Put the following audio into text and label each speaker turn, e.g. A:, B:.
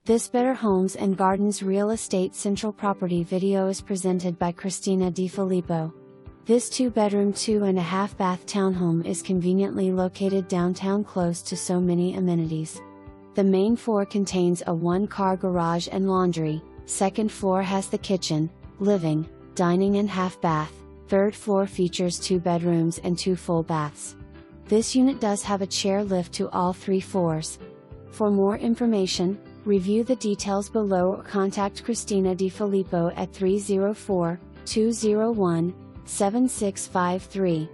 A: This Better Homes and Gardens Real Estate Central Property video is presented by Christina DiFilippo. This 2-bedroom, 2.5-bath townhome is conveniently located downtown close to so many amenities. The main floor contains a 1-car garage and laundry, second floor has the kitchen, living, dining and half bath, third floor features 2 bedrooms and 2 full baths. This unit does have a chair lift to all 3 floors. For more information, review the details below or contact Christina DiFilippo at 304-201-7653.